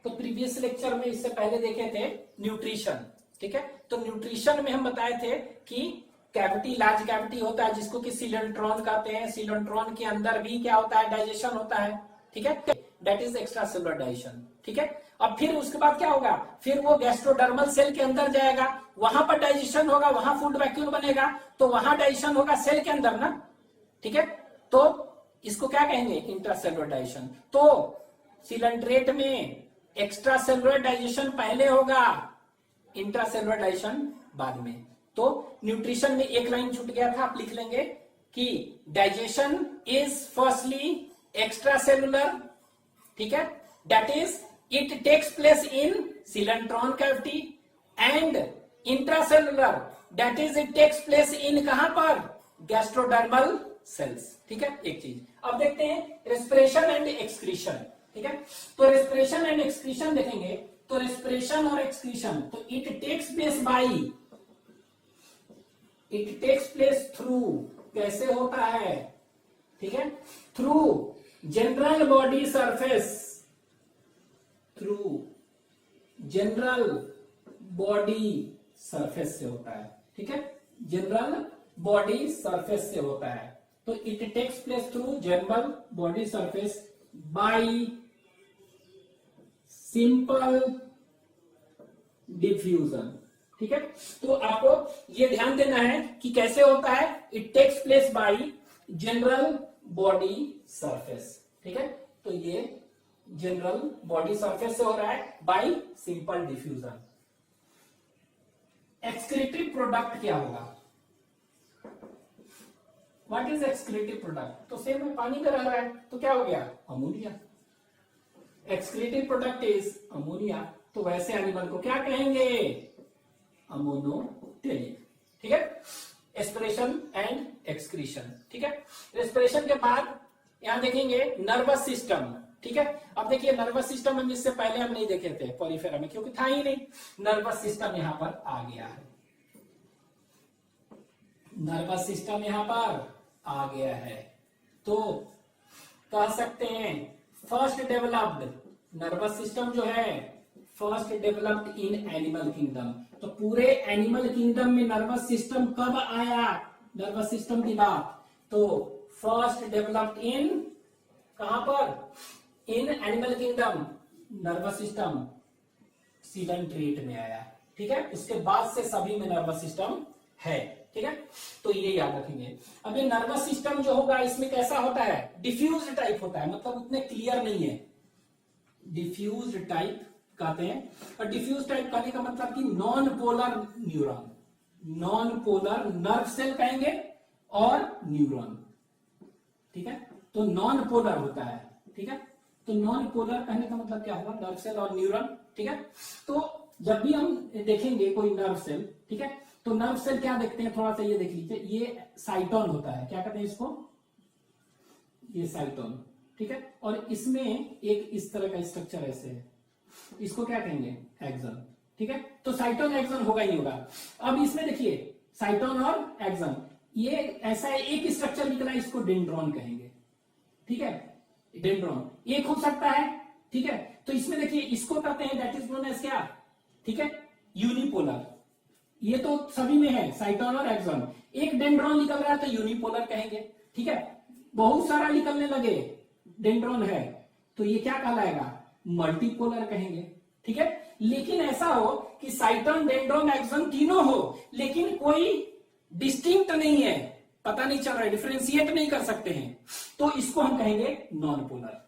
तो previous lecture में इससे पहले देखे थे न्यूट्रिशन, ठीक है। तो न्यूट्रिशन में हम बताए थे कि कैविटी, लार्ज कैविटी होता है जिसको कि सिलेंट्रॉन कहते हैं। सिलेंट्रॉन के अंदर भी क्या होता है, डाइजेशन होता है, ठीक है, that is extra cellular digestion, ठीक है। अब फिर उसके बाद क्या होगा, फिर वो गैस्ट्रोडर्मल सेल के अंदर जाएगा, वहां पर डाइजेशन होगा, वहां फूड वैक्यूल बनेगा, तो वहां डाइजेशन होगा सेल के अंदर ना, ठीक है। तो इसको क्या कहेंगे, इंट्रासेलुलर डाइजेशन। तो सिलेंट्रेट में एक्स्ट्रा सेलुलर डाइजेशन पहले होगा, इंट्रासेलुलर डाइजेशन बाद में। तो न्यूट्रिशन में एक लाइन छूट गया था, आप लिख लेंगे कि digestion is firstly extra cellular, ठीक है, that is it takes place in coelenteron cavity, and intracellular that is it takes place in कहां पर, गैस्ट्रोडर्मल सेल्स, ठीक है। एक चीज अब देखते हैं रेस्पिरेशन एंड एक्सक्रीशन, ठीक है। तो रेस्पिरेशन एंड एक्सक्रीशन देखेंगे, तो रेस्पिरेशन और एक्सक्रीशन, तो it takes place by, it takes place through, कैसे होता है, ठीक है, through general body surface, through general body surface से होता है, ठीक है, जनरल बॉडी सरफेस से होता है। तो it takes place through general body surface by simple diffusion, ठीक है। तो आपको ये ध्यान देना है कि कैसे होता है, it takes place by general body surface, ठीक है। तो ये जनरल बॉडी सरफेस से हो रहा है by simple diffusion. Excretive product क्या होगा, व्हाट इज एक्सक्रीटिव प्रोडक्ट, तो सेम में पानी में रह रहा है तो क्या हो गया, ammonia. Excretive product is ammonia, तो वैसे एनिमल को क्या कहेंगे, अमोनोटेरिक, ठीक है। एस्पिरेशन एंड एक्सक्रीशन, ठीक है। रेस्पिरेशन के बाद यहां देखेंगे नर्वस सिस्टम, ठीक है। अब देखिए नर्वस सिस्टम हम इससे पहले हम नहीं देखे थे पॉलीफेरा में, क्योंकि था ही नहीं। नर्वस सिस्टम यहां पर आ गया है, नर्वस सिस्टम यहां पर आ गया है। तो कह सकते हैं फर्स्ट डेवलप्ड नर्वस सिस्टम जो है, first developed in animal kingdom. तो पूरे एनिमल किंगडम में नर्वस सिस्टम कब आया, नर्वस सिस्टम की बात, तो फर्स्ट डेवलप्ड इन कहां पर, in animal kingdom, nervous system coelenterate में आया, ठीक है। उसके बाद से सभी में नर्वस सिस्टम है, ठीक है। तो ये याद रखेंगे। अब ये नर्वस सिस्टम जो होगा इसमें कैसा होता है, डिफ्यूज टाइप होता है, मतलब उतने क्लियर नहीं है, डिफ्यूज टाइप कहते हैं। और डिफ्यूज टाइप कहने का मतलब कि non polar neuron, non polar nerve cell कहेंगे और न्यूरॉन, ठीक है। तो नॉन पोलर होता है, ठीक है। तो नॉन पोलर कहने का मतलब क्या हुआ, नर्व सेल और न्यूरॉन, ठीक है। तो जब भी हम देखेंगे कोई नर्व सेल, ठीक है, तो नर्व सेल क्या देखते हैं, थोड़ा सा ये देख लीजिए, ये साइटोन होता है, क्या कहते हैं इसको, ये साइटोन, ठीक है। और इसमें एक इस तरह का स्ट्रक्चर ऐसे है, इसको क्या कहेंगे, एक्सन, ठीक है। तो साइटोन एक्सन होगा ही होगा। अब इसमें देखिए साइटोन और एक्सन, ये ऐसा एक स्ट्रक्चर निकला, इसको डेंड्रॉन कहेंगे, ठीक है, डेंड्रॉन एक हो सकता है, ठीक है। तो इसमें देखिए इसको कहते हैं दैट इज नोन एज क्या, ठीक है, यूनिपोलर। ये तो सभी में है, साइटोन और एक्सन। एक डेंड्रॉन निकल रहा है तो यूनिपोलर कहेंगे, ठीक है। बहुत सारा निकलने लगे, डेंड्रॉन है, तो ये क्या कहलाएगा, मल्टीपोलर कहेंगे, ठीक है। लेकिन ऐसा हो कि साइटोन, डेंड्रॉन, एक्सन तीनों हो, लेकिन कोई डिस्टिंक्ट नहीं है, पता नहीं चल रहा है, डिफरेंशिएट नहीं कर सकते हैं, तो इसको हम कहेंगे नॉन पोलर।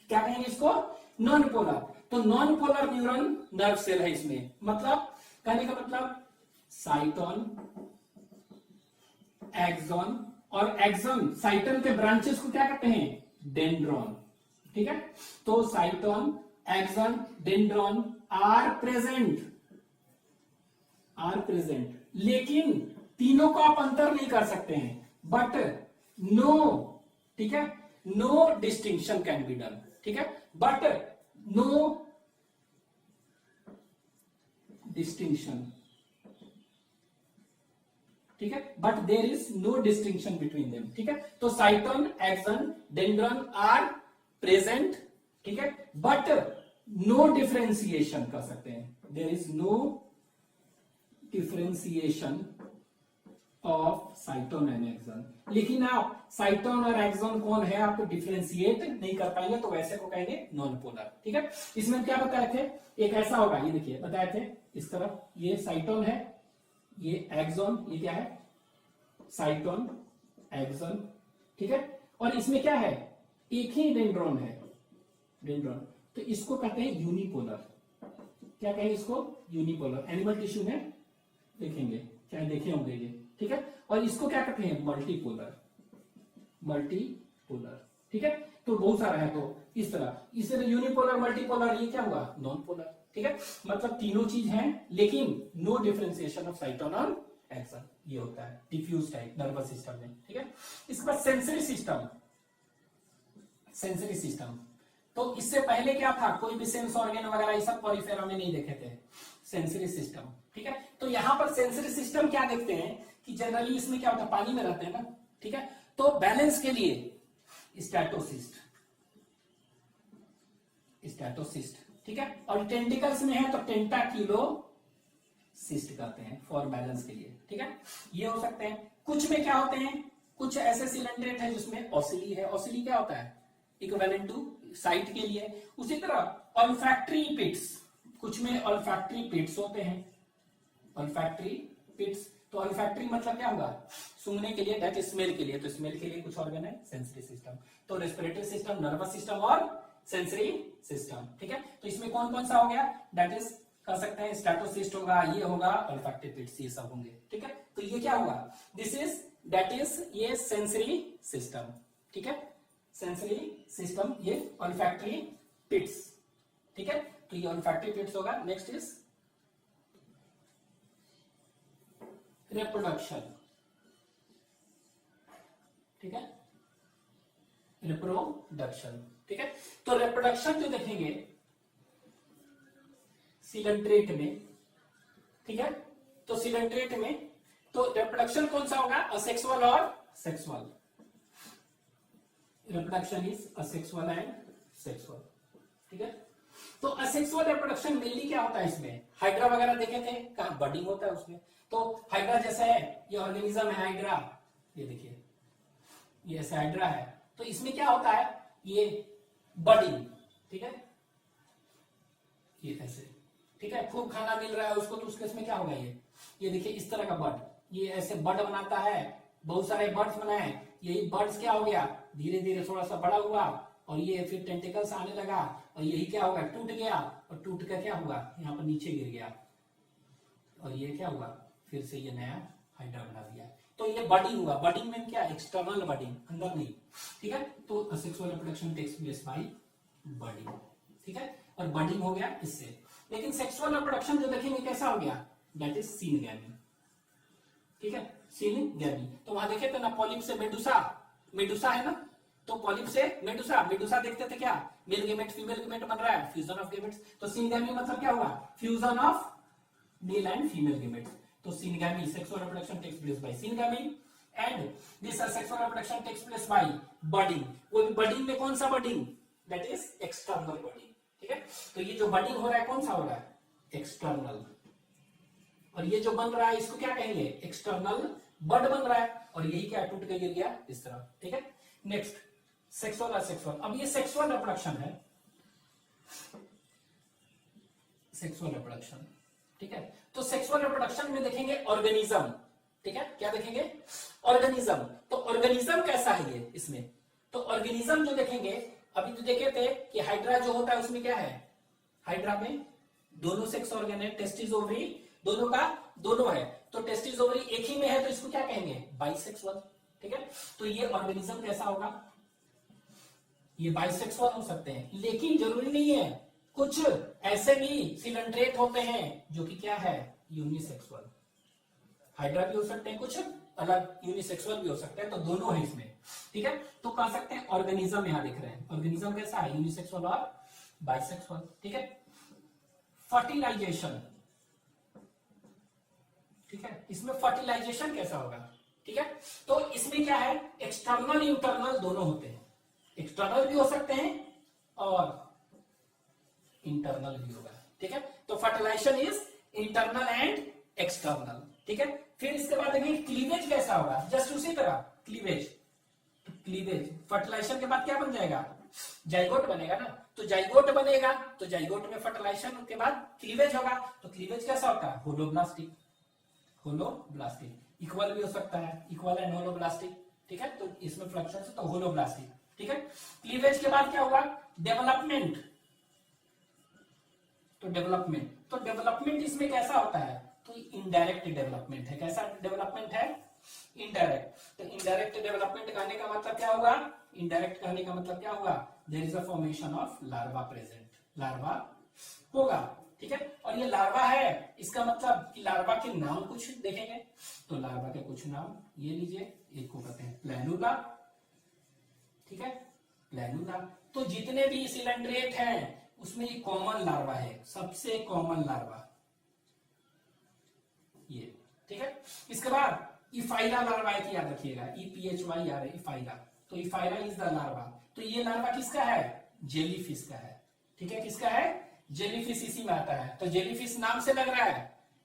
क्या कहेंगे इसको, नॉन पोलर। तो non polar neuron nerve cell है इसमें, मतलब कहने का मतलब साइटोन, एक्सॉन और एक्सन, साइटोन के ब्रांचेस को क्या कहते हैं, डेंड्रॉन, ठीक है। तो cyton, axon, dendron are present, लेकिन तीनों को आप अंतर नहीं कर सकते हैं, बट नो, ठीक है, no distinction can be done, ठीक है, बट नो डिस्टिंक्शन, ठीक है, but there is no distinction between them, ठीक है। तो cyton, axon, dendron are present, ठीक है, बट नो डिफरेंशिएशन कर सकते हैं, there is no differentiation of cyton and axon. लेकिन आप साइटोन और एक्सोन कौन है आपको डिफरेंशिएट नहीं कर पाएंगे, तो वैसे को कहेंगे नॉन पोलर। ठीक है, इसमें क्या बताए थे, एक ऐसा होगा, ये देखिए बताए थे इस तरफ ये साइटोन है, ये एक्सोन, ये क्या है साइटोन एक्सोन। ठीक है, और इसमें क्या है एक ही डेंड्रॉन है, डेंड्रॉन, तो इसको कहते हैं यूनिपोलर। क्या कहेंगे इसको, यूनिपोलर। एनिमल टिश्यू में देखेंगे, चाहे देखे होंगे ये। ठीक है, और इसको क्या कहते हैं मल्टीपोलर, मल्टीपोलर। ठीक है, तो बहुत सारा है, तो इस तरह यूनिपोलर मल्टीपोलर, ये क्या हुआ नॉन पोलर। ठीक है, मतलब तीनों चीज हैं लेकिन नो डिफरेंशिएशन ऑफ साइटोन और एक्सोन, ये होता है डिफ्यूज टाइप नर्वस सिस्टम में। ठीक है, इसके बाद सेंसरी सिस्टम, सेंसरी सिस्टम, तो इससे पहले क्या था, कोई भी सेंस ऑर्गन वगैरह ये सब पॉरीफेरा में नहीं देखे थे, सेंसरी सिस्टम। ठीक है, तो यहां पर सेंसरी सिस्टम क्या देखते हैं कि जनरली इसमें क्या होता है, पानी में रहते हैं ना। ठीक है, तो बैलेंस के लिए स्टैटोसिस्ट, स्टैटोसिस्ट। ठीक है, और टेंटिकल्स में है तो टेंटाक्यूलो सिस्ट कहते हैं फॉर बैलेंस के लिए। ठीक है, ये हो सकते हैं। कुछ में क्या होते हैं, कुछ ऐसे सिलेंड्रेट है जिसमें ऑसिली है। ऑसिली क्या होता है, इक्विवेलेंट टू साइट के लिए। उसी तरह ऑल्फैक्टरी पिट्स, कुछ में ऑल्फैक्टरी पिट्स होते हैं, ऑल्फैक्टरी पिट्स। तो ऑल्फैक्टरी मतलब क्या होगा, सूंघने के लिए, दैट स्मेल के लिए, तो स्मेल के लिए कुछ ऑर्गन है सेंसरी सिस्टम। तो रेस्पिरेटरी सिस्टम, नर्वस सिस्टम और सेंसरी सिस्टम। ठीक है, तो इसमें कौन कौन सा हो गया, दैट इज कर सकते हैं स्टैटोसिस्ट होगा, ये होगा ऑल्फैक्टरी पिट्स, ये सब होंगे। ठीक है, तो ये क्या हुआ, दिस इज दैट इज ये सेंसरी सिस्टम। ठीक है, सेंसरी सिस्टम, ये ऑल्फैक्टरी पिट्स। ठीक है, तो ये ऑल्फैक्टरी पिट्स होगा। Next is reproduction. ठीक है, रिप्रोडक्शन। ठीक है, तो रिप्रोडक्शन जो देखेंगे सिलेंट्रेट में। ठीक है, तो सिलेंट्रेट में तो रिप्रोडक्शन कौन सा होगा, असेक्सुअल और sexual. Reproduction is asexual and sexual. ठीक है, तो असेक्सुअल रिप्रोडक्शन मेनली क्या होता है, इसमें हाइड्रा वगैरह देखे थे, कहां बडिंग होता है उसमें। तो हाइड्रा जैसा है, ये ऑर्गेनिज्म है हाइड्रा, ये देखिए ये ऐसा हाइड्रा है, तो इसमें क्या होता है, ये बडिंग। ठीक है, ये ऐसे। ठीक है, खूब खाना मिल रहा है उसको, तो उसके इसमें क्या होगा, ये देखिए इस तरह का बड, ये ऐसे बड बनाता है, बहुत सारे बर्ड्स बनाए, यही बर्ड्स क्या हो गया, धीरे धीरे थोड़ा सा बड़ा हुआ, और ये फिर टेंटिकल्स आने लगा, और यही क्या होगा, टूट गया, और टूट कर क्या हुआ, यहाँ पर नीचे गिर गया, और ये क्या हुआ, फिर से ये नया हाइड्रा बना दिया। तो ये बडिंग हुआ। बडिंग में क्या, एक्सटर्नल बडिंग, अंदर नहीं। ठीक है, तो asexual reproduction takes place by budding. ठीक है, और बडिंग हो गया इससे। लेकिन सेक्सुअल रिप्रोडक्शन जो देखेंगे कैसा हो गया, दैट इज सिनगैमी। ठीक है, सिनगैमी, तो वहां देखे थे ना, पॉलिप से मेडुसा, मेडुसा है ना, तो पॉलिप से मेडुसा, मेडुसा देखते थे क्या, मेल गेमेट फीमेल गेमेट बन रहा है, फ्यूजन ऑफ गेमेट्स। तो सिनगैमी मतलब क्या हुआ, fusion of male and female gametes. तो syngamy, sexual reproduction takes place by syngamy, and this sexual reproduction takes place by budding. वो बडिंग में कौन सा budding, that is external budding. ठीक है, तो ये जो बडिंग हो रहा है कौन सा हो रहा है, एक्सटर्नल, और ये जो बन रहा है इसको क्या कहेंगे, एक्सटर्नल बड बन रहा है, और यही क्या टूट के गिर गया इस तरह। ठीक है, नेक्स्ट सेक्सुअल और सेक्सुअल। अब ये सेक्सुअल रिप्रोडक्शन है, सेक्सुअल रिप्रोडक्शन। ठीक है, तो सेक्सुअल रिप्रोडक्शन में देखेंगे ऑर्गेनिज्म। ठीक है, क्या देखेंगे, ऑर्गेनिज्म। तो ऑर्गेनिज्म कैसा है ये इसमें, तो ऑर्गेनिज्म जो देखेंगे, अभी तो देखे थे कि हाइड्रा जो होता है उसमें क्या है, हाइड्रा में दोनों सेक्स ऑर्गन है, टेस्टिस ओवरी दोनों का दोनों है, तो टेस्टिस ओवरी एक ही में है, तो इसको क्या कहेंगे, बाइसेक्सुअल। ठीक है, तो ये ऑर्गेनिज्म कैसा होगा, ये बाइसेक्सुअल हो सकते हैं, लेकिन जरूरी नहीं है, कुछ ऐसे भी सिलेंट्रेट होते हैं जो कि क्या है, यूनिसेक्सुअल। हाइड्रा भी हो सकते हैं, कुछ अलग यूनिसेक्सुअल भी हो सकते हैं, तो दोनों है इसमें। ठीक है, तो कह सकते हैं ऑर्गेनिज्म यहां दिख रहे हैं, ऑर्गेनिज्म कैसा है, यूनिसेक्सुअल और बाइसेक्सुअल। ठीक है, फर्टिलाइजेशन। ठीक है, इसमें फर्टिलाइजेशन कैसा होगा, ठीक है, तो इसमें क्या है, एक्सटर्नल इंटरनल दोनों होते हैं, एक्सटर्नल भी हो सकते हैं और इंटरनल भी होगा, ठीक है। तो fertilisation is internal and external, ठीक है। फिर इसके बाद देखिए क्लीवेज कैसा होगा, जस्ट उसी तरह क्लीवेज, क्लीवेज फर्टिलाइजेशन के बाद क्या बन जाएगा, जाइगोट बनेगा ना। तो जाइगोट बनेगा, तो जाइगोट में फर्टिलाइजेशन के बाद क्लीवेज होगा। तो क्लीवेज कैसा होता है, होलोब्लास्टिक, होलोब्लास्टिक इक्वल भी हो सकता है, इक्वल एंड होलोब्लास्टिक, ठीक है। तो इसमें फ्लक्चुएशन है तो होलोब्लास्टिक, ठीक है। क्लीवेज के बाद क्या होगा, डेवलपमेंट। तो डेवलपमेंट इसमें कैसा होता है, तो इनडायरेक्ट डेवलपमेंट है। कैसा डेवलपमेंट है, इनडायरेक्ट। तो इनडायरेक्ट डेवलपमेंट कहने का मतलब क्या होगा, इनडायरेक्ट कहने का मतलब क्या होगा, there is a formation of larva present, larva होगा, ठीक है। और ये लार्वा है, इसका मतलब कि लार्वा के नाम कुछ देखेंगे। तो लार्वा के कुछ नाम ये लीजिए, एक को कहते हैं प्लैनुला, ठीक है, प्लैनुला। तो जितने भी सिलेंड्रेट हैं उसमें ये कॉमन लार्वा है, सबसे कॉमन लार्वा ये, ठीक है। इसके बाद इफाइला लार्वा है, याद रखिएगा, EPHY आ रहा है, इफाइला। तो इफाइला इज द लार्वा। तो ये लार्वा किसका है, जेलीफिश का है, ठीक है। किसका है, जेलीफिश इसी में आता है। तो जेलीफिश नाम से लग रहा है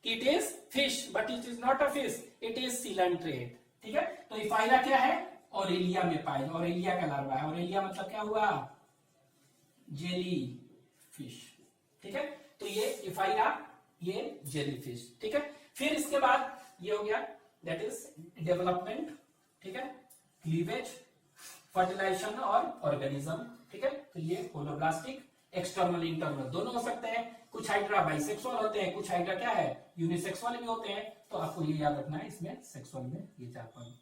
कि it is fish, but it is not a fish, it is coelenterate, ठीक है। तो इफाइला क्या है, ऑरेलिया में पाए, ऑरेलिया का लार्वा है। ऑरेलिया मतलब क्या हुआ, जेली फिश, ठीक है। तो ये इफाइला, ये जेलीफिश, ठीक है। फिर इसके बाद ये हो गया, दैट इज डेवलपमेंट, ठीक है, क्लीवेज, फर्टिलाइजेशन और ऑर्गेनिज्म, ठीक है। तो ये होलोब्लास्टिक, एक्सटर्नल इंटरनल दोनों हो सकते हैं। कुछ हाइड्रा बाइसेक्सुअल होते हैं, कुछ हाइड्रा क्या है, यूनिसेक्सुअल भी होते हैं। तो आपको ये याद रखना है, इसमें सेक्सुअल में ये 4 पॉइंट,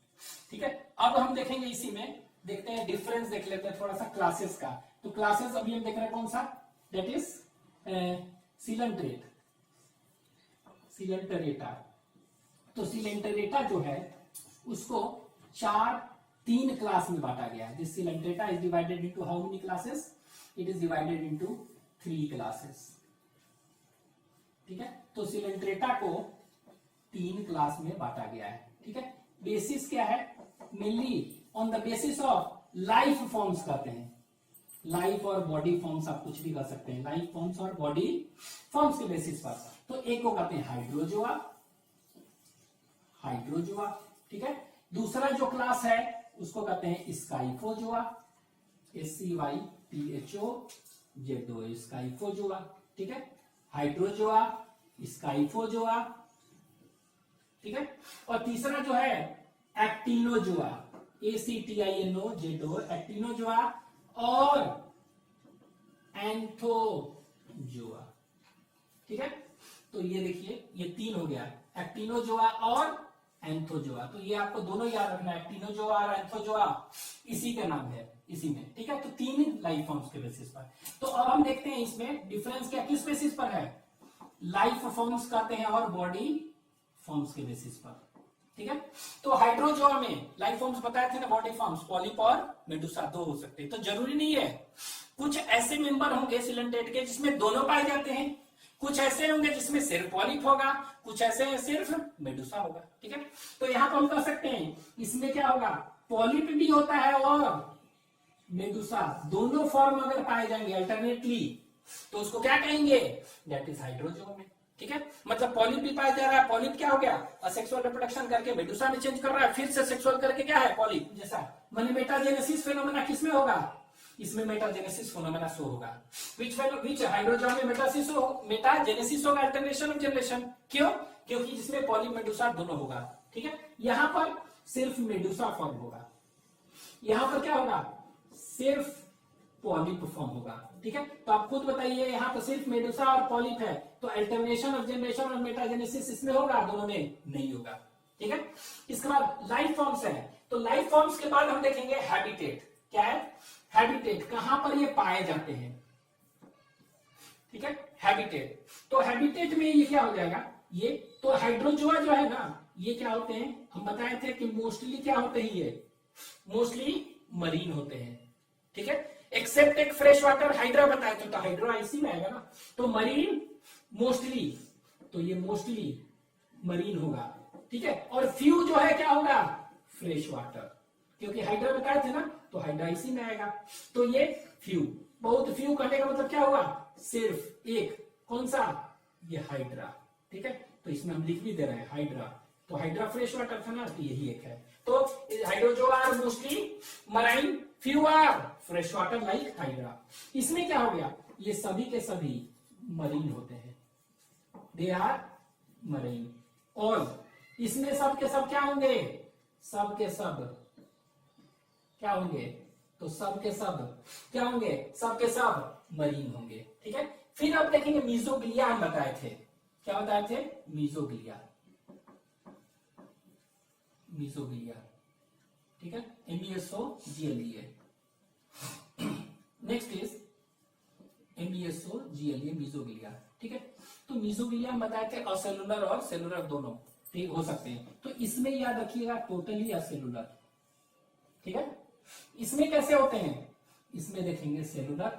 ठीक है। अब हम देखेंगे इसी में, देखते हैं डिफरेंस, देख लेते हैं थोड़ा सा क्लासेस का। तो क्लासेस अभी हम देख रहे हैं कौन सा, दैट इज सिलेंट्रेट, सिलेंटरेटा। तो सिलेंटरेटा जो है उसको 3 क्लास में बांटा गया है। This Coelenterata is divided into how many classes, it is divided into 3 classes, ठीक है। तो सिलेंट्रेटा को 3 क्लास में बांटा गया है, ठीक है। बेसिस क्या है, mainly on the basis of life forms कहते हैं, लाइफ और बॉडी फॉर्म्स आप कुछ भी कर सकते हैं, लाइफ फॉर्म्स और बॉडी फॉर्म्स के बेसिस पर। तो एक को कहते हैं हाइड्रोजोआ, हाइड्रोजोआ, ठीक है। दूसरा जो क्लास है उसको कहते हैं स्काइफोजोआ, SCYPHOZOA, स्काइफोजोआ, ठीक है। हाइड्रोजोआ, स्काइफोजोआ, ठीक है। और तीसरा जो है एक्टिनोजोआ, ACTINOZOA, एक्टिनोजोआ और एंथोजोआ, ठीक है। तो ये देखिए, ये 3 हो गया, एक्टिनोजोआ और एंथोजोआ। तो ये आपको दोनों याद रखना है, एक्टिनोजोआ और एंथोजोआ इसी का नाम है, इसी में, ठीक है। तो 3 लाइफ फॉर्म्स के बेसिस पर। तो अब हम देखते हैं इसमें डिफरेंस क्या, किस बेसिस पर है, लाइफ फॉर्म्स कहते हैं और बॉडी फॉर्म्स के बेसिस पर, ठीक है। तो हाइड्रोजोआ में लाइफ फॉर्म्स बताए थे ना, बॉडी फॉर्म्स, पॉलिप और मेडुसा 2 हो सकते हैं। तो जरूरी नहीं है, कुछ ऐसे मेंबर होंगे सिलेंट्रेट के जिसमें दोनों पाए जाते हैं, कुछ ऐसे होंगे जिसमें सिर्फ पॉलिप होगा, कुछ ऐसे सिर्फ मेडुसा होगा, ठीक है। तो यहां पर हम कह सकते हैं इसमें क्या होगा, पॉलिप भी होता है और मेडुसा, दोनों फॉर्म अगर पाए जाएंगे अल्टरनेटली तो उसको क्या कहेंगे, दैट इज हाइड्रोजोआ में, ठीक है। मतलब पॉलिप भी पाया जा रहा है, पॉलिप क्या हो गया, असेक्सुअल रिप्रोडक्शन करके मेडुसा में चेंज कर रहा है, फिर से सेक्सुअल करके क्या है, पॉलिप जैसा। मतलब मेटाजेनेसिस फेनोमेना किसमें होगा, इसमें मेटाजेनेसिस फेनोमेना शो होगा। विच हाइड्रोजोआ में मेटाजेनेसिस होगा, अल्टरनेशन ऑफ जनरेशन। क्यों, क्योंकि जिसमें पॉलिप मेडुसा दोनों होगा, ठीक है। यहां पर सिर्फ मेडुसा फॉर्म होगा, यहां पर क्या होगा, सिर्फ पॉलिप फॉर्म होगा, ठीक है। तो आप खुद बताइए, यहां पर सिर्फ मेडुसा और पॉलिप है, तो अल्टरनेशन ऑफ जनरेशन और मेटाजेनेसिस इसमें होगा, दोनों में नहीं होगा, ठीक है। इसके बाद लाइफ फॉर्म्स है, तो लाइफ फॉर्म्स के बाद हम देखेंगे हैबिटेट। क्या है, हैबिटेट, कहां पर ये पाए जाते हैं, ठीक है, हैबिटेट। तो हैबिटेट में ये क्या हो जाएगा, ये तो हाइड्रोजोआ जो है ना, ये क्या होते हैं, हम बताए थे कि मोस्टली क्या होते हैं, ये मोस्टली मरीन होते हैं, ठीक है। एक्सेप्ट एक फ्रेश वाटर हाइड्रा बताया तो हाइड्रा इसी में आएगा ना। तो मरीन मोस्टली, तो ये मोस्टली मरीन होगा, ठीक है। और फ्यू जो है क्या होगा, फ्रेश वाटर, क्योंकि हाइड्रा बताए थे ना, तो हाइड्रा इसी में आएगा। तो ये फ्यू, बहुत फ्यू कहने का मतलब क्या हुआ, सिर्फ एक कौन सा, ये हाइड्रा, ठीक है। तो इसमें हम लिख भी दे रहे हैं हाइड्रा, तो हाइड्रा फ्रेश वाटर था ना, तो यही एक है। तो hydrozoa are mostly marine, few are fresh water like hydra. इसमें क्या हो गया, ये सभी के सभी मरीन होते हैं, दे आर मरीन। और इसमें सब के सब क्या होंगे, सब के सब क्या होंगे, तो सब के सब क्या होंगे, सब के सब मरीन होंगे, ठीक है। फिर अब देखेंगे मीजोग्लिया, हम बताए थे, क्या बताए थे, मीजोग्लिया, मीजोग्लिया, ठीक है, MESOGLIA। Next is MESOGLIA, mesoglea, ठीक है। तो मीजोग्लिया बताए थे असेलुलर और सेलुलर दोनों, ठीक हो सकते हैं। तो इसमें याद रखिएगा टोटली असेलुलर, ठीक है। इसमें कैसे होते हैं, इसमें देखेंगे सेलुलर,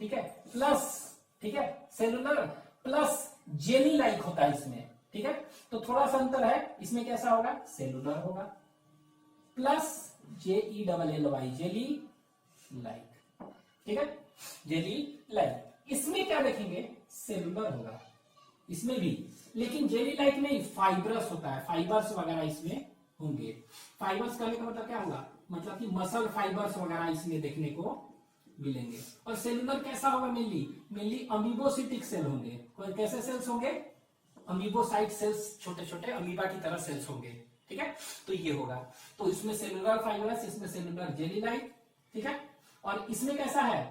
ठीक है, प्लस, ठीक है, सेलुलर प्लस जेली लाइक होता है इसमें, ठीक है। तो थोड़ा सा अंतर है, इसमें कैसा होगा, सेलुलर होगा, प्लस JELLY, जेली लाइक, ठीक है, जेली लाइक। इसमें क्या देखेंगे, सेलुलर होगा इसमें भी, लेकिन जेली लाइक नहीं, फाइब्रस होता है, फाइबर्स वगैरह इसमें होंगे। फाइबर्स कहने का मतलब क्या होगा, मतलब कि मसल फाइबर्स वगैरह इसमें देखने को मिलेंगे। और सेलुलर कैसा होगा, मेनली अमीबोसिटिक सेल होंगे। कैसे सेल्स होंगे, अमीबोसाइट सेल्स, छोटे छोटे अमीबा की तरह सेल्स होंगे, ठीक है। तो ये होगा, तो इसमें सेलुलर फाइबर्स, इसमें सेलुलर जेली लाइक, ठीक है। और इसमें कैसा है,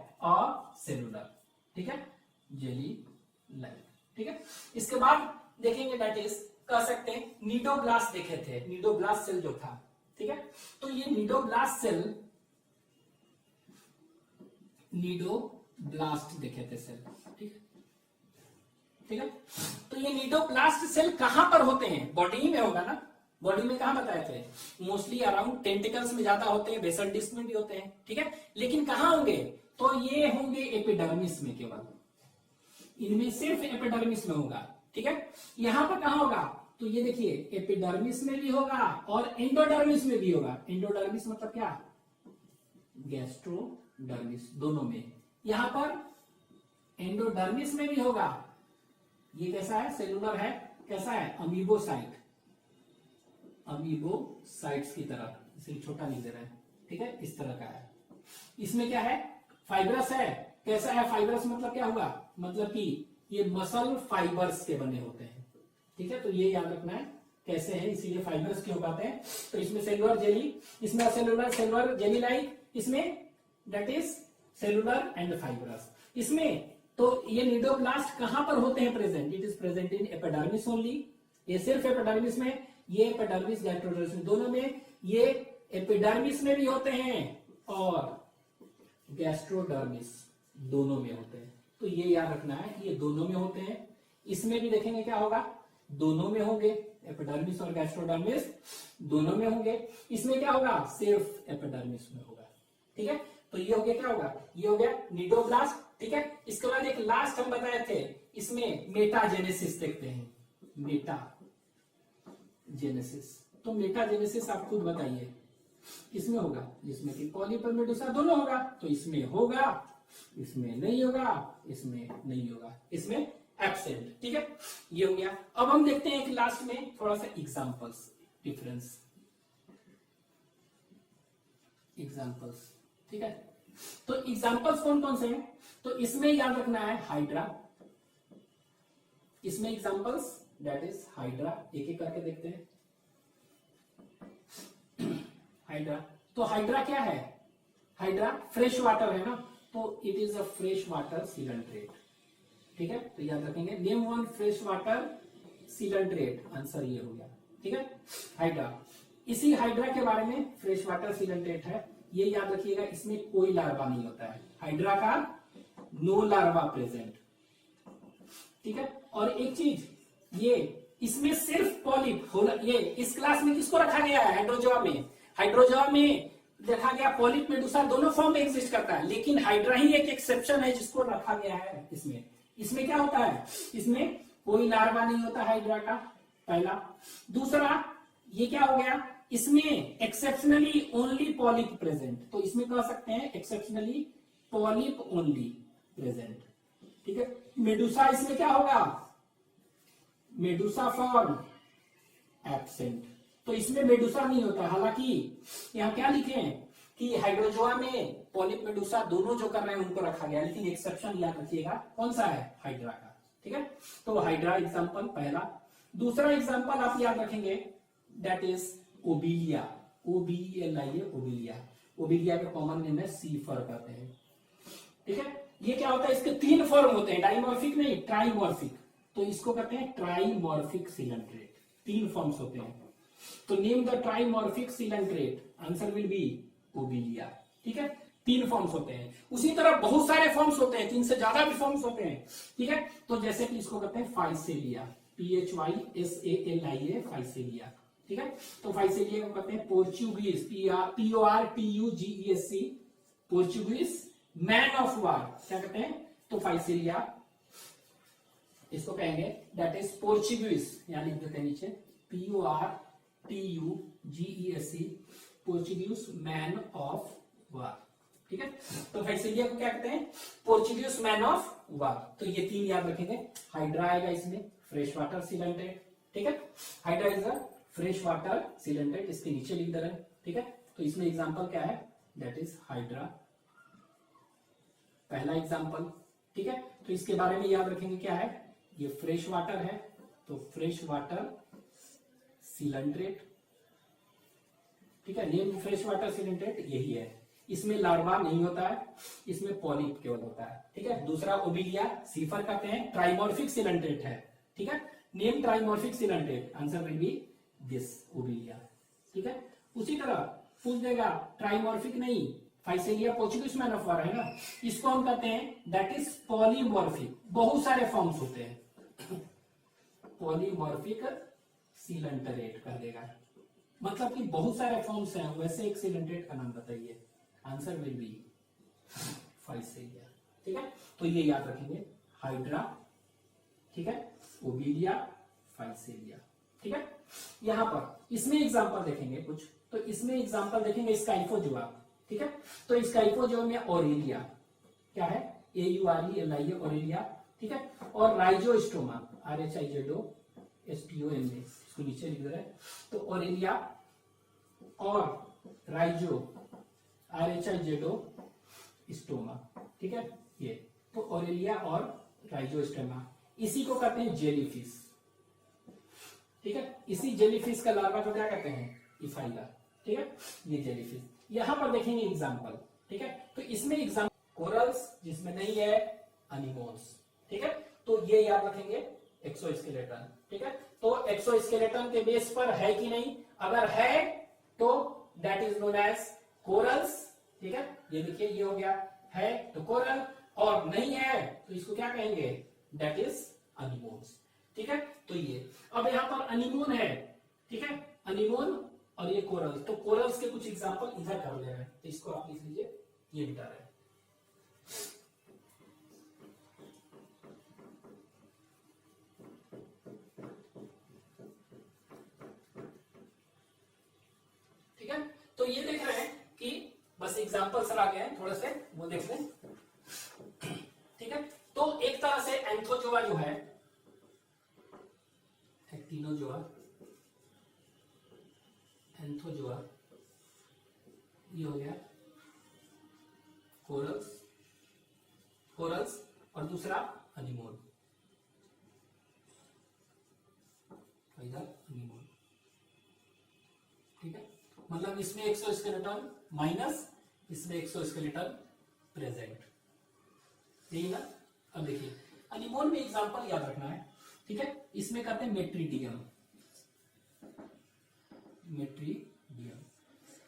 सेलुलर, ठीक है, जेली लाइक, ठीक है। इसके बाद देखेंगे दैट इज, कह सकते हैं नीडोब्लास्ट देखे थे, नीडोब्लास्ट सेल जो था, ठीक है। तो ये नीडोब्लास्ट सेल, नीडोब्लास्ट देखे थे सेल, ठीक है, ठीक है। तो ये नीडोब्लास्ट सेल कहां पर होते हैं, बॉडी में होगा ना, बॉडी में कहां बताए थे, मोस्टली अराउंड टेंटिकल्स में ज्यादा होते हैं, बेसल डिस्क में भी होते हैं, ठीक है। लेकिन कहां होंगे, तो ये होंगे एपिडर्मिस में, केवल इनमें सिर्फ एपिडर्मिस में होगा, ठीक है। यहां पर कहां होगा, तो ये देखिए एपिडर्मिस में भी होगा और एंडोडर्मिस में भी होगा। एंडोडर्मिस मतलब क्या, गैस्ट्रोडर्मिस, दोनों में। यहां पर एंडोडर्मिस में भी होगा, ये कैसा है, सेलुलर है, कैसा है, अमीबोसाइट, अमीबोसाइट्स की तरह, इसे छोटा नहीं दे रहा है, ठीक है, इस तरह का है। इसमें क्या है, फाइब्रस है, कैसा है, फाइब्रस मतलब क्या हुआ, मतलब कि ये मसल फाइबर्स के बने होते हैं, ठीक है। तो ये याद रखना है कैसे है, इसीलिए फाइबर्स क्यों कहते हैं। तो इसमें सेलुलर जेली, इसमें सेलुलर जेली लाइक, इसमें that is cellular and fibrous. इसमें तो ये नीडोब्लास्ट कहां पर होते हैं present, it is present in epidermis only, ये सिर्फ एपिडर्मिस में, ये एपिडर्मिस गैस्ट्रोडर्मिस में, दोनों में। ये एपिडर्मिस में भी होते हैं और गैस्ट्रोडर्मिस दोनों में होते हैं। तो ये याद रखना है कि ये दोनों में होते हैं। इसमें भी देखेंगे क्या होगा, दोनों में होंगे, एपिडर्मिस और गैस्ट्रोडर्मिस दोनों में होंगे। इसमें क्या होगा, सिर्फ एपिडर्मिस में होगा, ठीक है। तो ये हो गया, क्या होगा, ये हो गया नीडोब्लास्ट, ठीक है। इसके बाद एक लास्ट हम बताए थे, इसमें मेटाजेनेसिस देखते हैं, मेटाजेनेसिस। तो मेटाजेनेसिस आप खुद बताइए किसमें होगा, जिसमें कि पॉलिप और मेडुसा दोनों होगा। तो इसमें होगा, इसमें नहीं होगा, इसमें नहीं होगा, इसमें एब्सेंट, ठीक है। ये हो गया। अब हम देखते हैं एक लास्ट में थोड़ा सा एग्जांपल्स, डिफरेंस एग्जांपल्स, ठीक है। तो एग्जांपल्स कौन कौन से हैं, तो इसमें याद रखना है हाइड्रा, इसमें एग्जांपल्स दैट इज हाइड्रा, एक एक करके देखते हैं। हाइड्रा, तो हाइड्रा क्या है, हाइड्रा फ्रेश वाटर है ना, तो it is a fresh water coelenterate, ठीक है। तो याद रखेंगे, name one fresh water coelenterate, answer ये हो गया, ठीक है, हाइड्रा। इसी हाइड्रा के बारे में, फ्रेश वाटर सीलेंट्रेट है, ये याद रखिएगा, इसमें कोई लार्वा नहीं होता है, हाइड्रा का नो लार्वा प्रेजेंट, ठीक है। और एक चीज, ये इसमें सिर्फ पॉलिप होना, ये इस क्लास में किसको रखा गया है, हाइड्रोजोआ में, हाइड्रोजोआ में देखा गया पॉलिप मेडुसा दोनों फॉर्म में एग्जिस्ट करता है, लेकिन हाइड्रा ही एक एक्सेप्शन है जिसको रखा गया है इसमें। इसमें क्या होता है, इसमें कोई लार्वा नहीं होता हाइड्रा का, पहला। दूसरा, ये क्या हो गया, इसमें एक्सेप्शनली ओनली पॉलिप प्रेजेंट, तो इसमें कह सकते हैं एक्सेप्शनली पॉलिप ओनली प्रेजेंट, ठीक है। मेडुसा इसमें क्या होगा, मेडुसा फॉर्म एब्सेंट, तो इसमें मेडुसा नहीं होता। हालांकि यहाँ क्या लिखे हैं कि हाइड्रोजोआ में पॉलिप मेडुसा दोनों जो कर रहे हैं उनको रखा गया, लेकिन एक्सेप्शन याद रखिएगा कौन सा है, हाइड्रा का। ठीक है, तो हाइड्रा एग्जांपल पहला। दूसरा एग्जांपल आप याद रखेंगे that is Obelia, OBELIA Obelia. Obelia का कॉमन नेम है सीफर कहते हैं। ठीक है, ये क्या होता है, इसके 3 फॉर्म होते हैं, डाइमॉर्फिक नहीं ट्राइमॉर्फिक, तो इसको कहते हैं ट्राइमॉर्फिक सिलेंट्रेट। 3 फॉर्म्स होते हैं, तो name the trimorphic coelenterate, answer will be Obelia. ठीक है, 3 फॉर्म्स होते हैं। उसी तरह बहुत सारे फॉर्म्स होते हैं, 3 से ज्यादा भी फॉर्म्स होते हैं। ठीक है, तो जैसे कि इसको कहते हैं फाइसेलिया, PHYSALIA फाइसेलिया। ठीक है, तो फाइसेलिया को कहते हैं Portuguese, PORTUGES Portuguese man of वार, क्या कहते हैं, तो फाइसेलिया इसको कहेंगे दैट इज पोर्चुगीज, यहाँ लिख देते हैं नीचे PORTUGES पोर्चुगीज मैन ऑफ वार। ठीक है, तो फाइसेलिया को क्या कहते हैं, पोर्चुगीज मैन ऑफ वार। तो ये 3 याद रखेंगे। हाइड्रा आएगा इसमें, फ्रेश वाटर सिलेंट्रेट। ठीक है, hydra is a fresh water coelenterate, इसके नीचे लिख दे रहे हैं। ठीक है, तो इसमें एग्जांपल क्या है, दैट इज हाइड्रा, पहला एग्जांपल। ठीक है, तो इसके बारे में याद रखेंगे क्या है, ये फ्रेश वाटर है, तो फ्रेश वाटर सिलेंट्रेट। ठीक है, नेम फ्रेश वाटर सिलेंट्रेट यही है, इसमें लार्वा नहीं होता है, इसमें पॉलिप केवल होता है। ठीक है, दूसरा ओबिलिया सीफर कहते हैं, ट्राइमॉर्फिक सिलेंट्रेट है। ठीक है, name trimorphic coelenterate, answer will be this Obelia. ठीक है, उसी तरह पूछ देगा ट्राइमॉर्फिक नहीं, Physalia Portuguese man of war है ना, इसको हम कहते हैं दैट इज पॉलीमॉर्फिक, बहुत सारे फॉर्म्स होते हैं, पॉलीमॉर्फिक सिलेंट्रेट कर देगा, मतलब कि बहुत सारे फॉर्म्स हैं, वैसे एक सिलेंट्रेट का नाम बताइए, आंसर विल बी फाइसेलिया। ठीक है, तो ये याद रखेंगे, हाइड्रा, ठीक है, ओबिलिया, फाइसेलिया। ठीक है, यहां पर इसमें एग्जांपल देखेंगे कुछ, तो इसमें एग्जांपल देखेंगे स्काइफोजुआ। ठीक है, तो स्काइफोजुआ में ओरेलिया क्या है, AURELIA ओरेलिया। ठीक है, और राइजोस्टोमा RHIZOSTOMA, इसको नीचे लिख रहे हैं, तो ओरेलिया और राइजो RHIZOस्टोमा। ठीक है, ये तो ओरेलिया और राइजोस्टोमा, इसी को कहते हैं जेलीफिश। ठीक है, इसी जेलीफिश का लार्वा को क्या कहते हैं, इफाइला। ठीक है, ये जेलीफिश। यहां पर देखेंगे एग्जांपल। ठीक है, तो इसमें एग्जांपल कोरल्स, जिसमें नहीं है अनीमोन्स। ठीक है, तो ये याद रखेंगे एक्सोस्केलेटन। ठीक है, तो एक्सोस्केलेटन के बेस पर है कि नहीं, अगर है तो that is known as corals. ठीक है, ये देखिए ये हो गया, है तो कोरल, और नहीं है तो इसको क्या कहेंगे, दैट इज अनीमोन्स। ठीक है, तो ये अब यहां पर अनीमोन है। ठीक है, अनीमोन और ये कोरल, तो कोरल्स के कुछ एग्जांपल इधर कर ले रहे हैं, तो इसको आप लिख लीजिए, ये बता रहे हैं। ठीक है, तो ये देख रहे हैं कि बस एग्जांपल्स आ गए हैं, थोड़े से वो देख लें। ठीक है, तो एक तरह से एंथोजोआ जो है, एक्टिनोजोआ, एंथोजोआ, ये हो गया कोरल्स, कोरल्स, और दूसरा अनीमोन, इधर अनीमोन। ठीक है, मतलब इसमें एक्सोस्केलेटन माइनस, इसमें एक्सोस्केलेटन प्रेजेंट, यही ना। अब देखिए अनीमोन में एग्जांपल याद रखना है। ठीक है, इसमें कहते हैं मेट्रीडियम, मेट्रीडियम।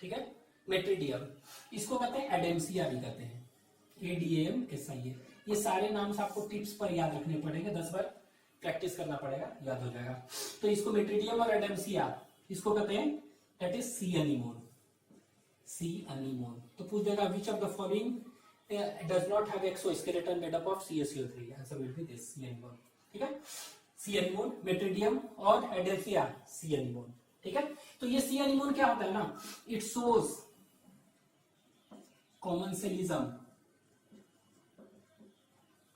ठीक है, मेट्रीडियम, इसको कहते हैं एडेम्सिया भी कहते हैं, ADAMSIA। ये सारे नाम से आपको टिप्स पर याद रखने पड़ेंगे, 10 बार प्रैक्टिस करना पड़ेगा, याद हो जाएगा। तो इसको मेट्रीडियम और एडेम्सिया, इसको कहते हैं दैट इज सी अनीमोन, सी अनीमोन। तो पूछ देगा which of the following does not have exoskeleton made up of CaCO3, answer will be this, sea anemone. ठीक है, सी अनीमोन, मेट्रीडियम और एडेम्सिया, सी अनीमोन। ठीक है, तो ये सी अनीमोन क्या होता है ना, इट शोज कॉमनसेलिज्म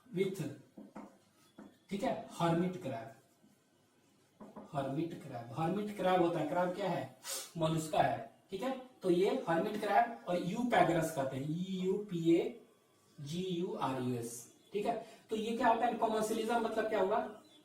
विथ ठीक है, hermit crab, hermit crab, hermit crab होता है, क्रैब क्या है, मोलस्का है, ठीक है। तो ये हर्मिट क्रैब और यूपैगरस कहते हैं, EUPAGURUS, ठीक है। तो ये क्या होता है, कॉमर्शियलिज्म मतलब क्या होगा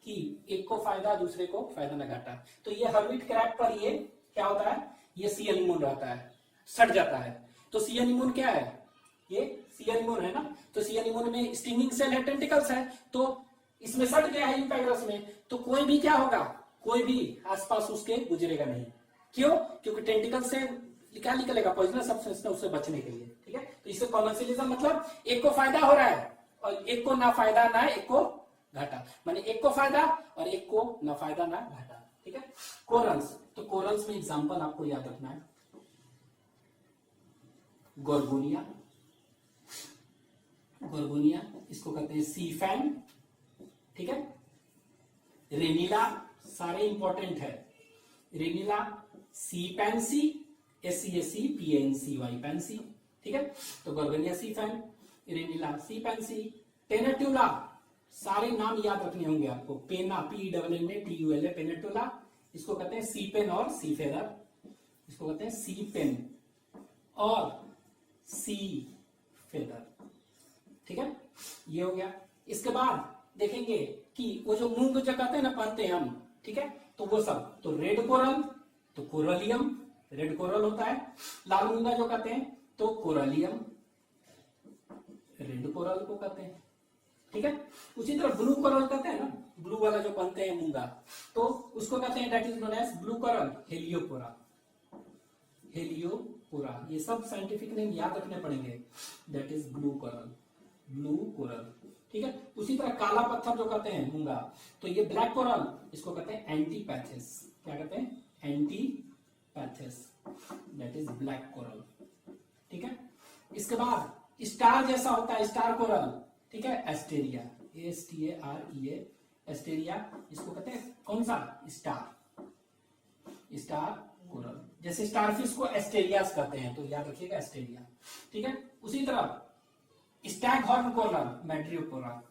कि एक को फायदा दूसरे को फायदा न घाटा। तो ये हर्मिट क्रैब पर ये क्या होता है, ये सी एनिमोन रहता है, सट जाता है। तो सी एनिमोन क्या है, ये सी एनिमोन है ना, तो सी एनिमोन में स्टिंगिंग सेल है, टेंटिकल्स है, तो इसमें सट गया है यूपैगरस में, तो कोई भी क्या होगा, कोई भी आसपास उसके गुजरेगा नहीं। क्यों, क्योंकि टेंटिकल से क्या निकलेगा, पॉइजनस सब्सटेंस, उससे बचने के लिए, ठीक है। तो इससे कॉमर्शियलिज्म मतलब एक को फायदा हो रहा है और एक को ना फायदा ना एक को घाटा, माने एक को फायदा और एक को ना फायदा ना घाटा, ठीक है। कोरल्स, तो कोरल्स में एग्जांपल आपको याद रखना है, गोर्गोनिया, गोर्गोनिया इसको कहते हैं सी फैन, ठीक है। रेनिला, सारे इंपॉर्टेंट है, रेनिला, सी पैंसी, SCACPANCY पैंसी, ठीक है। तो गोर्गोनिया सी फैन, रेनिला सी पैंसी, पेनेटुला, सारे नाम याद रखने होंगे आपको, पेना PENNATULA पेनेटुला, इसको कहते हैं सी पेन और सी फेदर, इसको कहते हैं सी पेन और सी फेदर, ठीक है। ये हो गया। इसके बाद देखेंगे कि वो जो मूंग जो कहते हैं ना, पहनते हैं हम, ठीक है, तो वो सब, तो रेड कोरल, तो कोरलियम, रेड कोरल होता है। लाल मूंगा जो कहते हैं तो कोरलियम, रेड कोरल को कहते हैं, ठीक है। उसी तरह ब्लू कोरल कहते हैं ना, ब्लू वाला जो पहनते हैं मूंगा, तो उसको कहते हैं, that is known as blue coral, Heliopora, Heliopora, ये सब साइंटिफिक नेम याद रखने पड़ेंगे, that is blue coral, blue coral, ठीक है। उसी तरह काला पत्थर जो कहते हैं मूंगा, तो ये ब्लैक कोरल, इसको कहते हैं एंटीपैथेस, क्या कहते हैं, एंटीपैथेस, दैट इज ब्लैक कोरल, ठीक है। इसके बाद स्टार जैसा होता है, स्टार कोरल, ठीक है, एस्टेरिया, STAREA, एस्टेरिया, इसको कहते हैं कौन सा, स्टार, स्टार कोरल। जैसे स्टारफिश को एस्टेरियास कहते हैं, तो याद रखिएगा एस्टेरिया, ठीक है। उसी तरह स्टैग हॉर्न कोरल, मैड्रियोपोरा,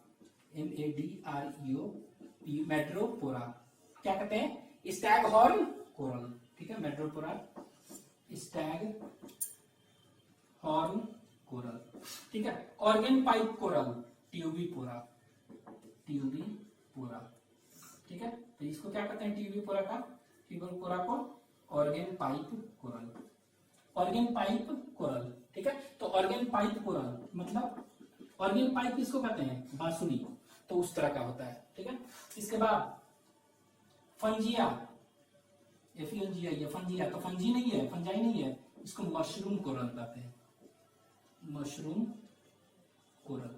MADREO, मैड्रोपोरा, क्या कहते हैं, स्टैग हॉर्न कोरल, ठीक है, मैड्रोपोरा, स्टैग हॉर्न कोरल, ठीक है। ऑर्गन पाइप कोरल, ट्यूबिपोरा, ट्यूबिपोरा, ठीक है। तो इसको क्या कहते हैं, ट्यूबिपोरा का, ट्यूबिपोरा को organ pipe coral, organ pipe coral, ठीक है। तो ऑर्गन पाइप कोरल मतलब, ऑर्गन पाइप किसको कहते हैं, बांसुरी, तो उस तरह का होता है, ठीक है। इसके बाद फंजिया, FUNGIA, ये फंजिया, तो फंजी नहीं है, फंजाई नहीं है, इसको मशरूम कोरल कहते हैं, मशरूम कोरल,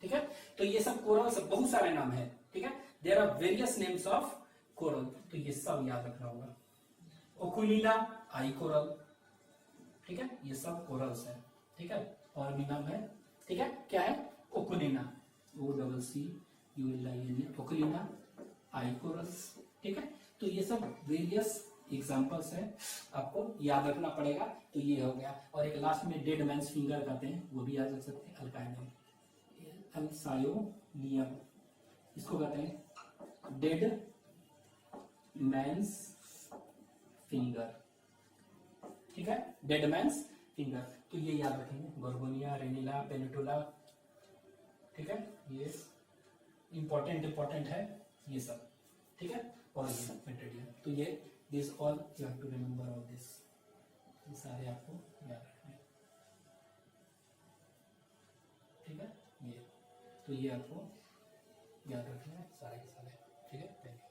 ठीक है। तो ये सब कोरल सब बहुत सारे नाम है, ठीक है, there are various names of coral, तो ये सब याद रखना होगा। ओकुलिना, आई कोरल, ठीक है, ये सब कोरल्स है, ठीक है। और भी नाम है, ठीक है, क्या है, ओकुलिना, OCCULINA, ओकुलिना, आई कोरल्स, ठीक है। तो ये सब वेरियस एग्जांपल्स है, आपको याद रखना पड़ेगा। तो ये हो गया। और एक लास्ट में डेड मैंस फिंगर कहते हैं, वो भी याद रख सकते हैं, अल्काइनम, अल्सायोनियम, इसको कहते हैं डेड मैंस फिंगर, ठीक है, डेड मैंस फिंगर। तो ये याद रखेंगे, गोर्गोनिया, रेनिला, पेनेटुला, ठीक है, ये इंपॉर्टेंट है ये सब, ठीक है। और ये मेटेरियल, तो ये this all you have to remember all this, ये सारे आपको याद रखने, ठीक है। ये तो ये आपको याद रखना है सारे के सारे, ठीक है। Thank you.